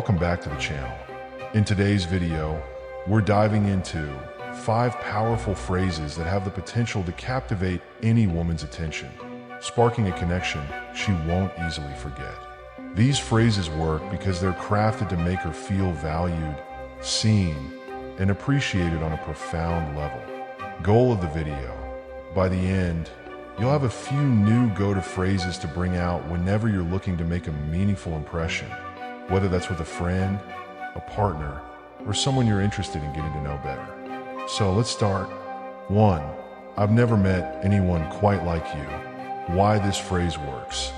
welcome back to the channel. In today's video, we're diving into 5 powerful phrases that have the potential to captivate any woman's attention, sparking a connection she won't easily forget. These phrases work because they're crafted to make her feel valued, seen, and appreciated on a profound level. Goal of the video: by the end, you'll have a few new go-to phrases to bring out whenever you're looking to make a meaningful impression, whether that's with a friend, a partner, or someone you're interested in getting to know better. So let's start. 1. I've never met anyone quite like you. Why this phrase works.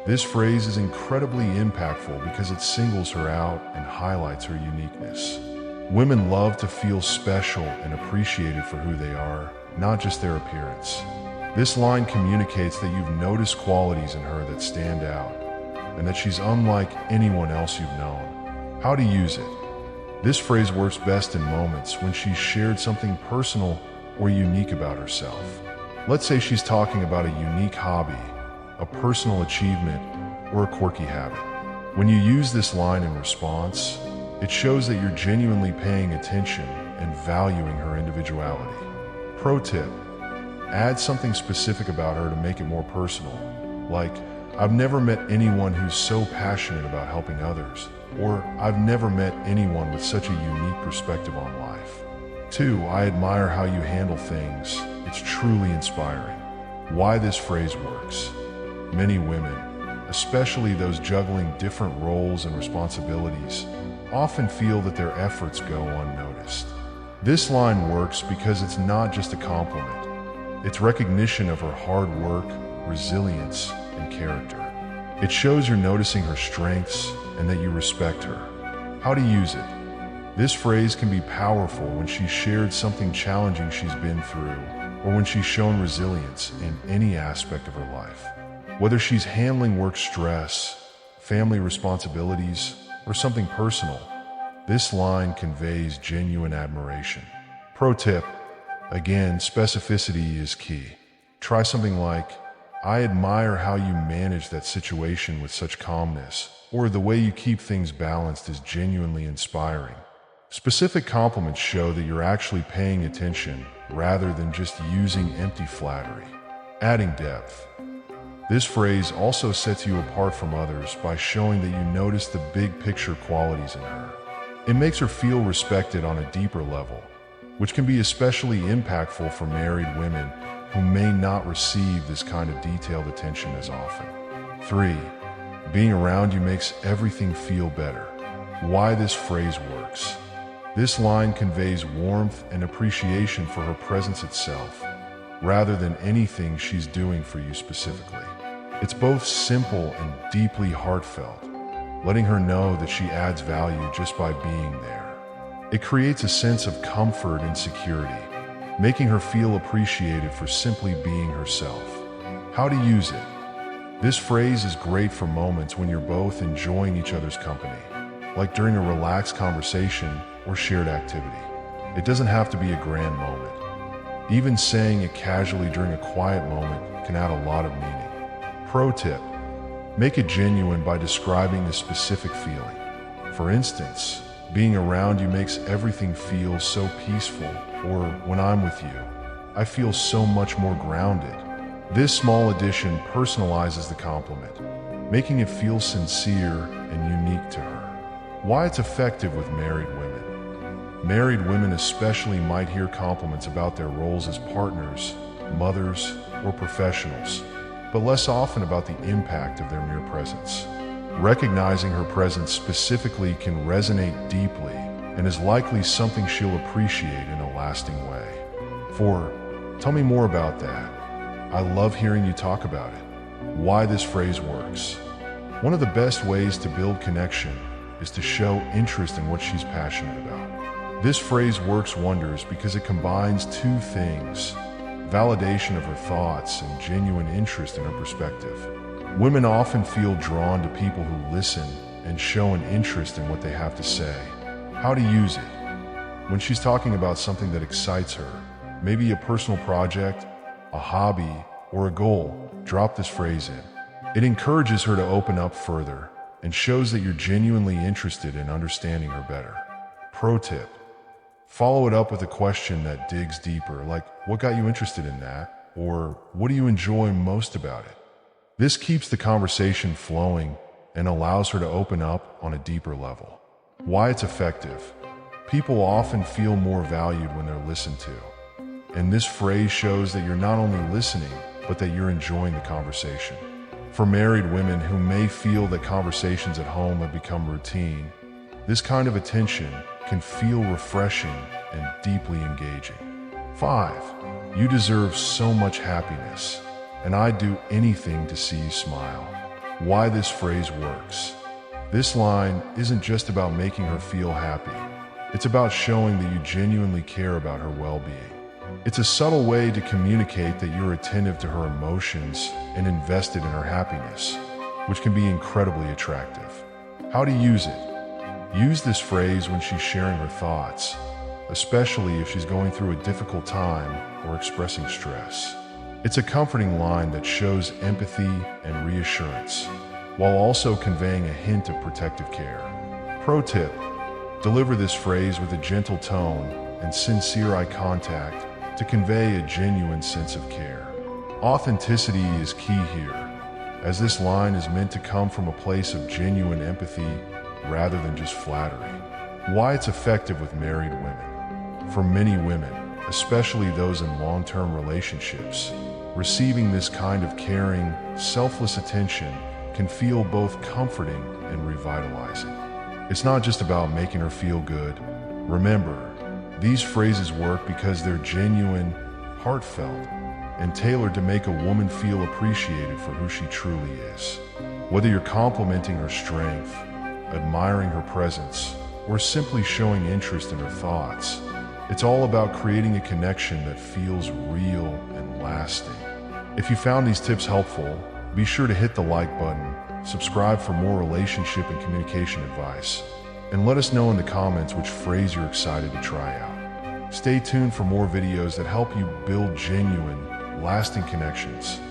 This phrase is incredibly impactful because it singles her out and highlights her uniqueness. Women love to feel special and appreciated for who they are, not just their appearance. This line communicates that you've noticed qualities in her that stand out, and that she's unlike anyone else you've known. How to use it. This phrase works best in moments when she's shared something personal or unique about herself. Let's say she's talking about a unique hobby, a personal achievement, or a quirky habit. When you use this line in response, it shows that you're genuinely paying attention and valuing her individuality. Pro tip: add something specific about her to make it more personal, like, I've never met anyone who's so passionate about helping others, or I've never met anyone with such a unique perspective on life. 2. I admire how you handle things. It's truly inspiring. Why this phrase works. Many women, especially those juggling different roles and responsibilities, often feel that their efforts go unnoticed. This line works because it's not just a compliment. It's recognition of her hard work, resilience, and character. It shows you're noticing her strengths and that you respect her. How to use it. This phrase can be powerful when she's shared something challenging she's been through, or when she's shown resilience in any aspect of her life. Whether she's handling work stress, family responsibilities, or something personal, this line conveys genuine admiration. Pro tip: again, specificity is key. Try something like, I admire how you manage that situation with such calmness, or the way you keep things balanced is genuinely inspiring. Specific compliments show that you're actually paying attention rather than just using empty flattery. Adding depth. This phrase also sets you apart from others by showing that you notice the big picture qualities in her. It makes her feel respected on a deeper level, which can be especially impactful for married women who may not receive this kind of detailed attention as often. 3. Being around you makes everything feel better. Why this phrase works. This line conveys warmth and appreciation for her presence itself, rather than anything she's doing for you specifically. It's both simple and deeply heartfelt, letting her know that she adds value just by being there. It creates a sense of comfort and security, making her feel appreciated for simply being herself. How to use it. This phrase is great for moments when you're both enjoying each other's company, like during a relaxed conversation or shared activity. It doesn't have to be a grand moment. Even saying it casually during a quiet moment can add a lot of meaning. Pro tip: make it genuine by describing a specific feeling. For instance, being around you makes everything feel so peaceful, or when I'm with you, I feel so much more grounded. This small addition personalizes the compliment, making it feel sincere and unique to her. Why it's effective with married women. Married women especially might hear compliments about their roles as partners, mothers, or professionals, but less often about the impact of their mere presence. Recognizing her presence specifically can resonate deeply and is likely something she'll appreciate in a lasting way. 4. Tell me more about that. I love hearing you talk about it. Why this phrase works. One of the best ways to build connection is to show interest in what she's passionate about. This phrase works wonders because it combines 2 things: validation of her thoughts and genuine interest in her perspective. Women often feel drawn to people who listen and show an interest in what they have to say. How to use it. When she's talking about something that excites her, maybe a personal project, a hobby, or a goal, drop this phrase in. It encourages her to open up further, and shows that you're genuinely interested in understanding her better. Pro tip: follow it up with a question that digs deeper, like, what got you interested in that? Or what do you enjoy most about it? This keeps the conversation flowing and allows her to open up on a deeper level. Why it's effective: people often feel more valued when they're listened to. And this phrase shows that you're not only listening, but that you're enjoying the conversation. For married women who may feel that conversations at home have become routine, this kind of attention can feel refreshing and deeply engaging. 5. You deserve so much happiness, and I'd do anything to see you smile. Why this phrase works: this line isn't just about making her feel happy. It's about showing that you genuinely care about her well-being. It's a subtle way to communicate that you're attentive to her emotions and invested in her happiness, which can be incredibly attractive. How to use it: use this phrase when she's sharing her thoughts, especially if she's going through a difficult time or expressing stress. It's a comforting line that shows empathy and reassurance, while also conveying a hint of protective care. Pro tip: deliver this phrase with a gentle tone and sincere eye contact to convey a genuine sense of care. Authenticity is key here, as this line is meant to come from a place of genuine empathy rather than just flattery. Why it's effective with married women: for many women, especially those in long-term relationships, receiving this kind of caring, selfless attention can feel both comforting and revitalizing. It's not just about making her feel good. Remember, these phrases work because they're genuine, heartfelt, and tailored to make a woman feel appreciated for who she truly is. Whether you're complimenting her strength, admiring her presence, or simply showing interest in her thoughts, it's all about creating a connection that feels real and lasting. If you found these tips helpful, be sure to hit the like button, subscribe for more relationship and communication advice, and let us know in the comments which phrase you're excited to try out. Stay tuned for more videos that help you build genuine, lasting connections.